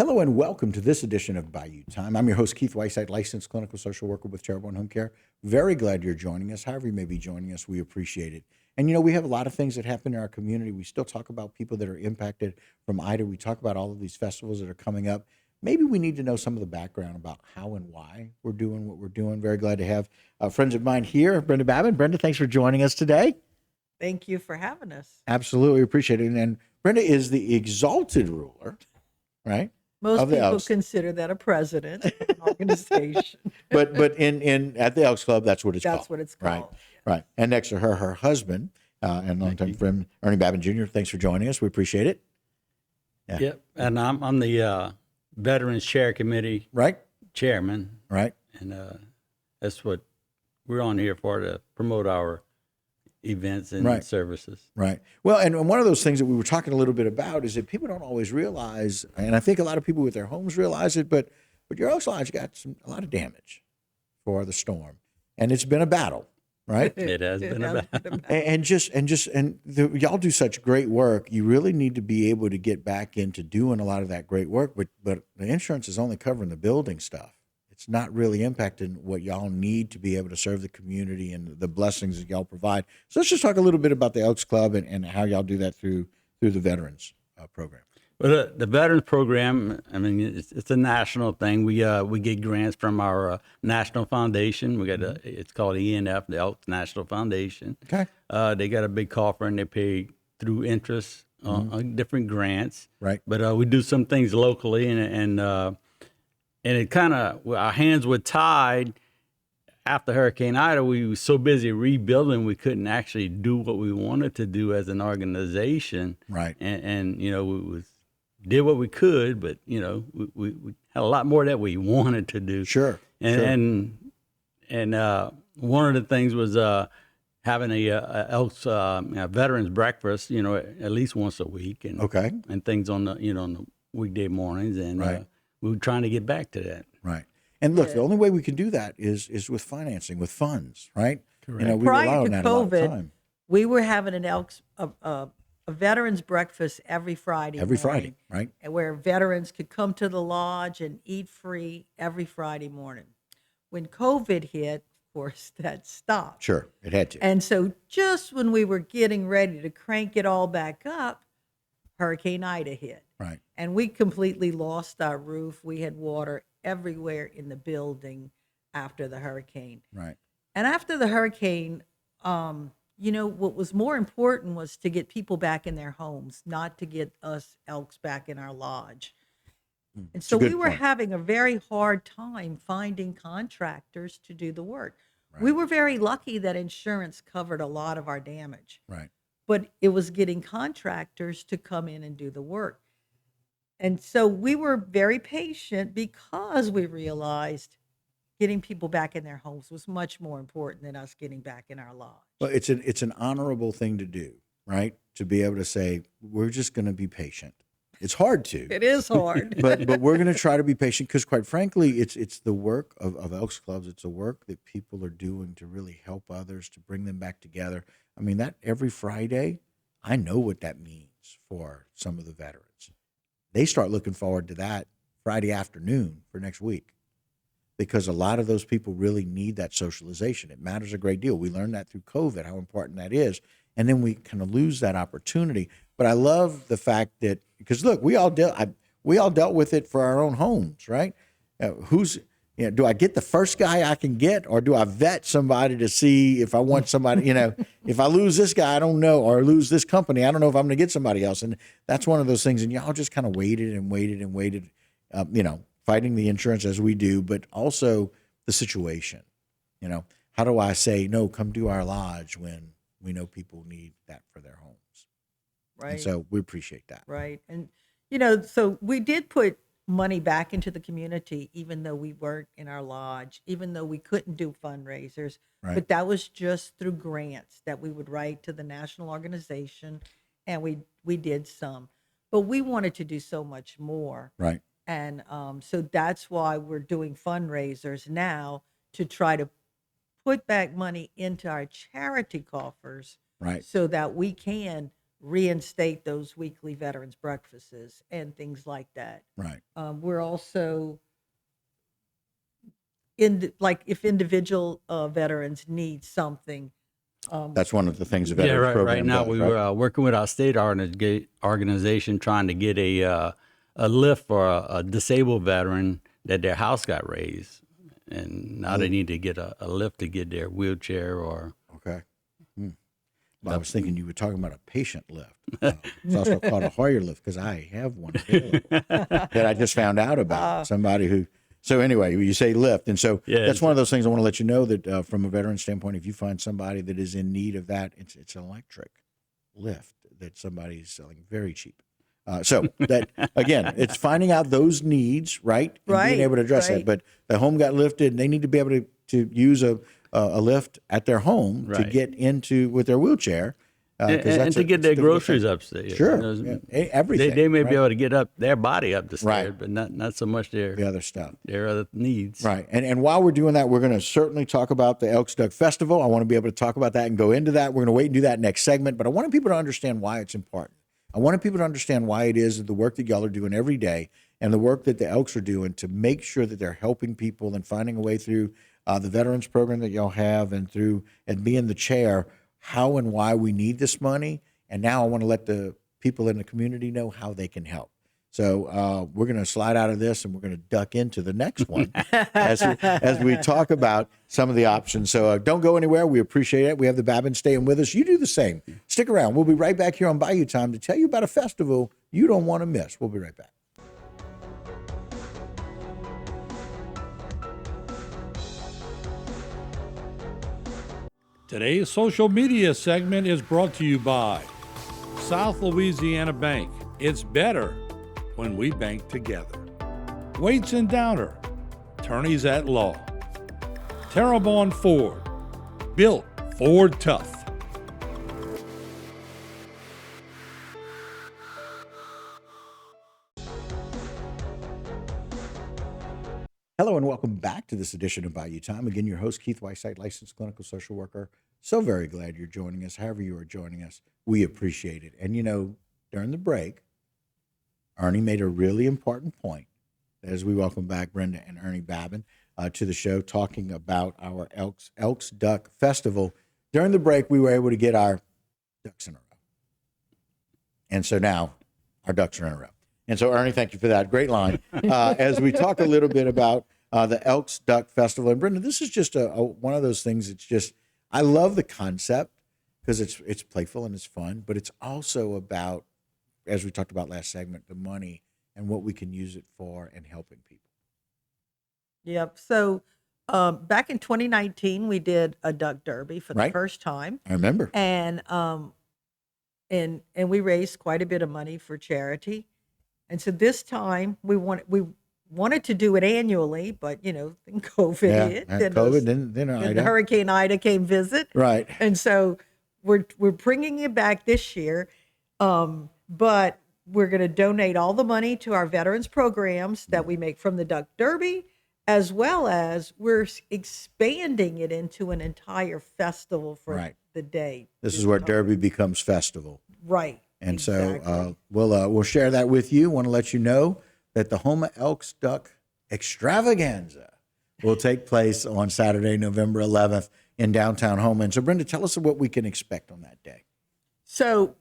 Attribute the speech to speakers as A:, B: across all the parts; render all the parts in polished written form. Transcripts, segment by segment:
A: Hello and welcome to this edition of Bayou Time. I'm your host, Keith Whiteside, licensed clinical social worker with Charitable and Home Care. Very glad you're joining us. However you may be joining us, we appreciate it. And you know, we have a lot of things that happen in our community. We still talk about people that are impacted from Ida. We talk about all of these festivals that are coming up. Maybe we need to know some of the background about how and why we're doing what we're doing. Very glad to have friends of mine here. Brenda Babin. Brenda, thanks for joining us today.
B: Thank you for having us.
A: Absolutely appreciate it. And Brenda is the exalted ruler, right?
B: Most
A: Of the
B: people
A: Elks.
B: consider that a president of an organization.
A: But in at the Elks Club, that's what it's called.
B: That's what it's called.
A: Right, right. And next to her, her husband and longtime friend Ernie Babin Jr. Thanks for joining us. We appreciate it. Yeah.
C: Yep, and I'm the Veterans Chair Committee
A: Right,
C: chairman,
A: right.
C: and that's what we're on here for, to promote our events and
A: Right.
C: services.
A: Right. Well, and one of those things that we were talking a little bit about is that people don't always realize, and I think a lot of people with their homes realize it, but your Elks Lodge got a lot of damage for the storm, and it's been a battle, right?
C: It has been a battle.
A: Y'all do such great work. You really need to be able to get back into doing a lot of that great work, but the insurance is only covering the building stuff. It's not really impacting what y'all need to be able to serve the community and the blessings that y'all provide. So let's just talk a little bit about the Elks Club and how y'all do that through the Veterans program.
C: Well, the Veterans Program, I mean, it's a national thing. We get grants from our national foundation. We got it's called ENF, the Elks National Foundation.
A: Okay.
C: They got a big coffer, and they pay through interest on different grants.
A: Right.
C: But we do some things locally, and it kind of, our hands were tied after Hurricane Ida. We were so busy rebuilding, we couldn't actually do what we wanted to do as an organization.
A: Right.
C: And you know, we did what we could, but you know, we had a lot more that we wanted to do.
A: Sure.
C: And one of the things was having a Elks veterans breakfast, you know, at least once a week, and
A: Okay.
C: and things on the on the weekday mornings, and
A: Right.
C: we were trying to get back to that.
A: Right. And look, the only way we can do that is with financing, with funds, right?
C: Correct.
A: You know, we rely
B: Prior
A: on
B: to
A: that a lot of
B: COVID,
A: time.
B: we were having an Elks a veterans breakfast every Friday.
A: Every
B: morning,
A: Friday, right?
B: and where veterans could come to the lodge and eat free every Friday morning. When COVID hit, of course, that stopped.
A: Sure. It had to.
B: And so, just when we were getting ready to crank it all back up, Hurricane Ida hit.
A: Right.
B: And we completely lost our roof. We had water everywhere in the building after the hurricane.
A: Right.
B: And after the hurricane, you know, what was more important was to get people back in their homes, not to get us Elks back in our lodge. And
A: It's a
B: so
A: good
B: we were
A: point.
B: having a very hard time finding contractors to do the work. We were very lucky that insurance covered a lot of our damage,
A: Right.
B: but it was getting contractors to come in and do the work. And so we were very patient because we realized getting people back in their homes was much more important than us getting back in our lodge.
A: Well, it's an honorable thing to do, right? To be able to say, we're just going to be patient. It's hard to.
B: It is hard.
A: but we're going to try to be patient because, quite frankly, it's the work of Elks Clubs. It's the work that people are doing to really help others, to bring them back together. I mean, that every Friday, I know what that means for some of the veterans. They start looking forward to that Friday afternoon for next week because a lot of those people really need that socialization. It matters a great deal. We learned that through COVID, how important that is. And then we kind of lose that opportunity. But I love the fact that, because look, we all dealt with it for our own homes, right? Do I get the first guy I can get, or do I vet somebody to see if I want somebody, if I lose this guy, I don't know, or lose this company, I don't know if I'm going to get somebody else. And that's one of those things. And y'all just kind of waited and waited and waited, fighting the insurance as we do, but also the situation. How do I say, no, come do our lodge when we know people need that for their homes?
B: Right.
A: And so we appreciate that.
B: Right. And, so we did put money back into the community, even though we weren't in our lodge, even though we couldn't do fundraisers.
A: Right.
B: But that was just through grants that we would write to the national organization. And we did some. But we wanted to do so much more.
A: Right.
B: And so that's why we're doing fundraisers now to try to put back money into our charity coffers,
A: Right.
B: so that we can reinstate those weekly veterans breakfasts and things like that.
A: Right.
B: We're also like if individual veterans need something.
A: That's one of the things the
C: Yeah,
A: veterans
C: right.
A: program
C: Right now
A: does,
C: we
A: right?
C: were working with our state organization trying to get a lift for a disabled veteran that their house got raised, and now they need to get a lift to get their wheelchair or.
A: Okay. Well, I was thinking you were talking about a patient lift. It's also called a Hoyer lift because I have one available that I just found out about. Somebody who. So anyway, you say lift, and so
C: Yeah,
A: that's one of those things I want to let you know that from a veteran standpoint, if you find somebody that is in need of that, it's an electric lift that somebody is selling very cheap. So that again, it's finding out those needs, right, and
B: Right,
A: being able to address
B: right.
A: that. But the home got lifted, and they need to be able to use a lift at their home to
C: Right.
A: get into with their wheelchair.
C: And to get their groceries upstairs.
A: Sure.
C: You know,
A: Everything.
C: They may
A: right?
C: be able to get up their body up the stairs,
A: Right.
C: but not so much
A: the other stuff.
C: their other needs.
A: Right. And while we're doing that, we're going to certainly talk about the Elks Duck Festival. I want to be able to talk about that and go into that. We're going to wait and do that next segment, but I wanted people to understand why it's important. I wanted people to understand why it is that the work that y'all are doing every day and the work that the Elks are doing to make sure that they're helping people and finding a way through the veterans program that y'all have and being the chair, how and why we need this money. And now I want to let the people in the community know how they can help. So we're going to slide out of this and we're going to duck into the next one as we talk about some of the options. So don't go anywhere. We appreciate it. We have the Babin staying with us. You do the same. Stick around. We'll be right back here on Bayou Time to tell you about a festival you don't want to miss. We'll be right back.
D: Today's social media segment is brought to you by South Louisiana Bank. It's better when we bank together. Waits and Downer, attorneys at law. Terrebonne Ford, built Ford tough.
A: Hello and welcome back to this edition of Bayou Time. Again, your host, Keith Whiteside, licensed clinical social worker. So very glad you're joining us. However you are joining us, we appreciate it. And you know, during the break, Ernie made a really important point as we welcome back Brenda and Ernie Babin to the show, talking about our Elks Duck Festival. During the break, we were able to get our ducks in a row. And so now our ducks are in a row. And so, Ernie, thank you for that. Great line. As we talk a little bit about the Elks Duck Festival. And Brenda, this is just one of those things. It's just, I love the concept because it's playful and it's fun, but it's also about, as we talked about last segment, the money and what we can use it for and helping people.
B: Yep. So back in 2019, we did a duck derby for the
A: Right.
B: first time,
A: I remember.
B: and we raised quite a bit of money for charity. And so this time we wanted to do it annually, but then COVID
A: Yeah,
B: hit.
A: and
B: and
A: COVID,
B: those-
A: then
B: and
A: Ida.
B: Hurricane Ida came visit.
A: Right.
B: And so we're bringing it back this year, but we're going to donate all the money to our veterans programs that we make from the Duck Derby, as well as we're expanding it into an entire festival for
A: Right.
B: the day.
A: This is where Derby becomes festival.
B: Right.
A: And
B: exactly.
A: so we'll share that with you. Want to let you know that the Houma Elks Duck Extravaganza will take place on Saturday, November 11th in downtown Houma. And so, Brenda, tell us what we can expect on that day.
B: So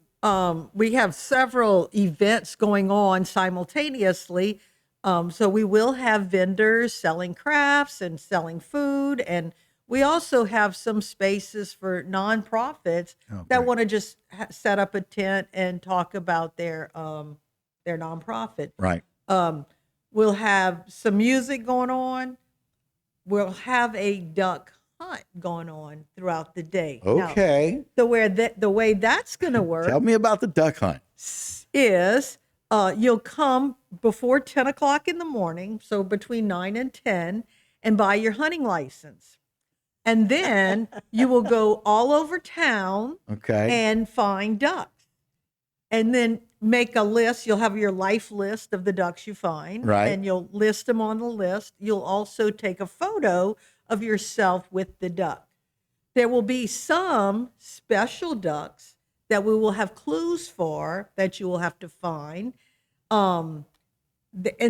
B: we have several events going on simultaneously. So we will have vendors selling crafts and selling food, and we also have some spaces for nonprofits that
A: great.
B: want to just set up a tent and talk about their nonprofit.
A: Right.
B: We'll have some music going on. We'll have a duck hunt going on throughout the day. Now,
A: Okay.
B: the way that's going to work
A: Tell me about the duck hunt.
B: is you'll come before 10 o'clock in the morning, so between 9 and 10, and buy your hunting license. And then you will go all over town
A: Okay.
B: and find ducks. And then make a list. You'll have your life list of the ducks you find.
A: Right.
B: And you'll list them on the list. You'll also take a photo of yourself with the duck. There will be some special ducks that we will have clues for that you will have to find. And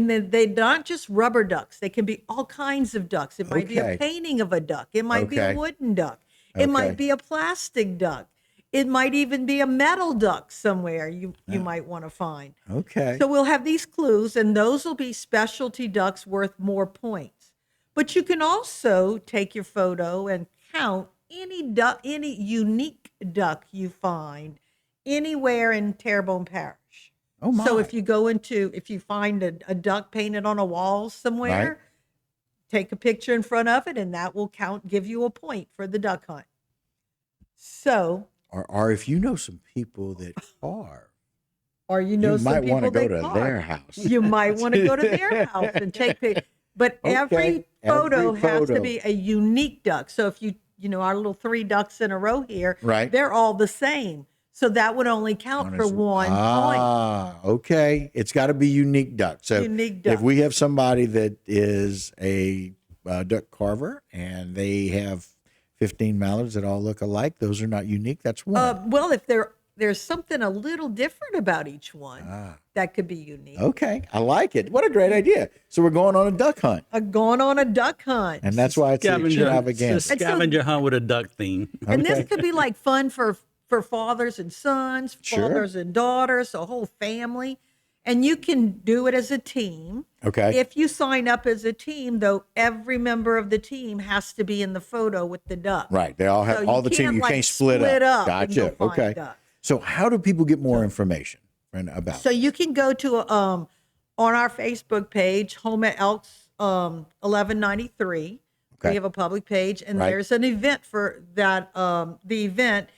B: then they're not just rubber ducks. They can be all kinds of ducks. It might be
A: Okay.
B: a painting of a duck. It might be
A: Okay.
B: a wooden duck. It might
A: Okay.
B: be a plastic duck. It might even be a metal duck somewhere you might want to find.
A: Okay.
B: So we'll have these clues, and those will be specialty ducks worth more points. But you can also take your photo and count any duck, any unique duck you find anywhere in Terrebonne Parish.
A: Oh my.
B: So if you find a duck painted on a wall somewhere,
A: Right.
B: take a picture in front of it, and that will give you a point for the duck hunt. So,
A: or if you know some people that carve,
B: or you
A: you
B: some
A: might
B: people
A: want to go
B: that
A: to
B: carve.
A: their house.
B: You might want to go to their house and take pictures. But every
A: Okay,
B: photo
A: every
B: has to
A: photo.
B: be a unique duck. So if our little 3 ducks in a row here,
A: Right.
B: they're all the same. So that would only count for 1 point.
A: Ah, okay. It's got to be unique duck. So
B: Unique duck.
A: if we have somebody that is a duck carver and they have 15 mallards that all look alike, those are not unique. That's one.
B: Well, if there's something a little different about each one, that could be unique.
A: Okay, I like it. What a great idea. So we're going on a duck hunt,
B: Going on a duck hunt.
A: and that's why it's an
C: It's a
A: extravaganza.
C: scavenger hunt with a duck theme.
B: And
A: Okay.
B: this could be like fun for fathers and sons,
A: Sure.
B: fathers and daughters, a whole family. And you can do it as a team.
A: Okay.
B: If you sign up as a team, though, every member of the team has to be in the photo with the duck.
A: Right. They all have
B: So
A: all
B: you
A: the team.
B: can't,
A: You
B: like,
A: can't split
B: split
A: up.
B: up and
A: Gotcha.
B: go find
A: Okay.
B: ducks.
A: So how do people get more information about?
B: So you can go to on our Facebook page, Houma Elks 1193.
A: Okay.
B: We have a public page, and
A: Right.
B: there's an event for that. The event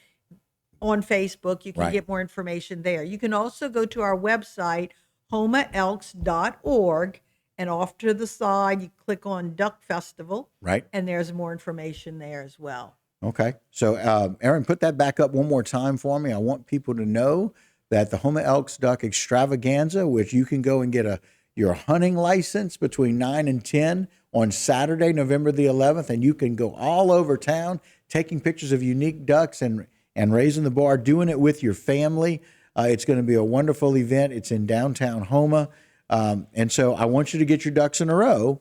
B: on Facebook. You can
A: Right.
B: get more information there. You can also go to our website, houmaelks.org, and off to the side, you click on Duck Festival,
A: Right.
B: and there's more information there as well.
A: Okay. So, Aaron, put that back up one more time for me. I want people to know that the Houma Elks Duck Extravaganza, which you can go and get your hunting license between 9 and 10 on Saturday, November the 11th, and you can go all over town taking pictures of unique ducks and raising the bar, doing it with your family. It's going to be a wonderful event. It's in downtown Houma. And so I want you to get your ducks in a row,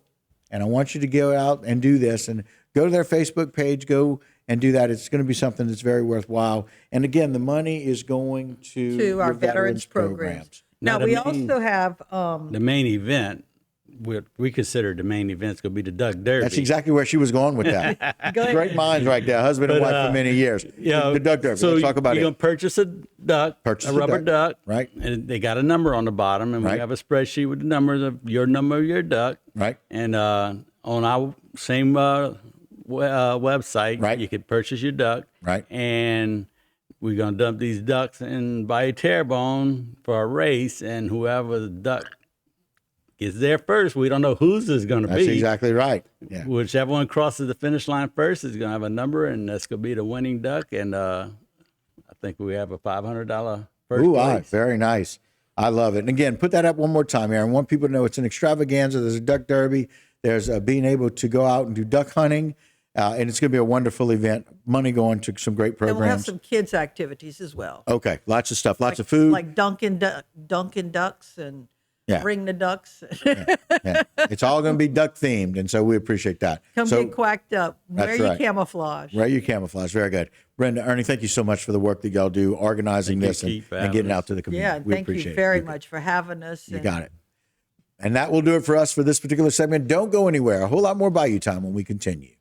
A: and I want you to go out and do this and go to their Facebook page, go and do that. It's going to be something that's very worthwhile. And again, the money is going to
B: Our
A: your
B: veterans programs. Now,
C: Now,
B: we
C: the main-
B: also have
C: The main event, what we consider the main event, is going to be the Duck Derby.
A: That's exactly where she was going with that. Great minds right there, husband and
C: But,
A: wife for many years.
C: Yeah,
A: The Duck Derby.
C: So
A: Let's talk about
C: you're gonna
A: it.
C: purchase a duck,
A: Purchase
C: a
A: a
C: rubber
A: duck,
C: duck,
A: right.
C: And they got a number on the bottom, and
A: Right.
C: we have a spreadsheet with the numbers of your number of your duck,
A: Right.
C: And on our same website,
A: Right.
C: you can purchase your duck,
A: Right.
C: And we're gonna dump these ducks in Bayou Terrebonne for a race, and whoever the duck gets there first, we don't know whose is gonna
A: That's
C: be.
A: exactly right. Yeah.
C: Whichever one crosses the finish line first is going to have a number, and that's going to be the winning duck. And I think we have a $500 first
A: Ooh,
C: place.
A: very nice. I love it. And again, put that up one more time, Aaron. I want people to know it's an extravaganza. There's a duck derby. There's being able to go out and do duck hunting. And it's going to be a wonderful event. Money going to some great
B: and we'll have
A: programs.
B: some kids activities as well.
A: Okay, lots of stuff, lots of food.
B: Like Dunkin' Ducks and
A: Yeah.
B: Bring the Ducks.
A: Yeah. It's all going to be duck themed, and so we appreciate that.
B: Come
A: so,
B: get quacked up. Wear
A: That's
B: your
A: right.
B: camouflage.
A: Wear your camouflage. Very good. Brenda, Ernie, thank you so much for the work that y'all do organizing
C: Thank you,
A: this
C: Keith, for
A: and
C: having
A: getting
C: us.
A: out to the community.
B: Yeah, and
A: we
B: thank
A: appreciate
B: you
A: it.
B: very much for having us.
A: You got it. And that will do it for us for this particular segment. Don't go anywhere. A whole lot more Bayou time when we continue.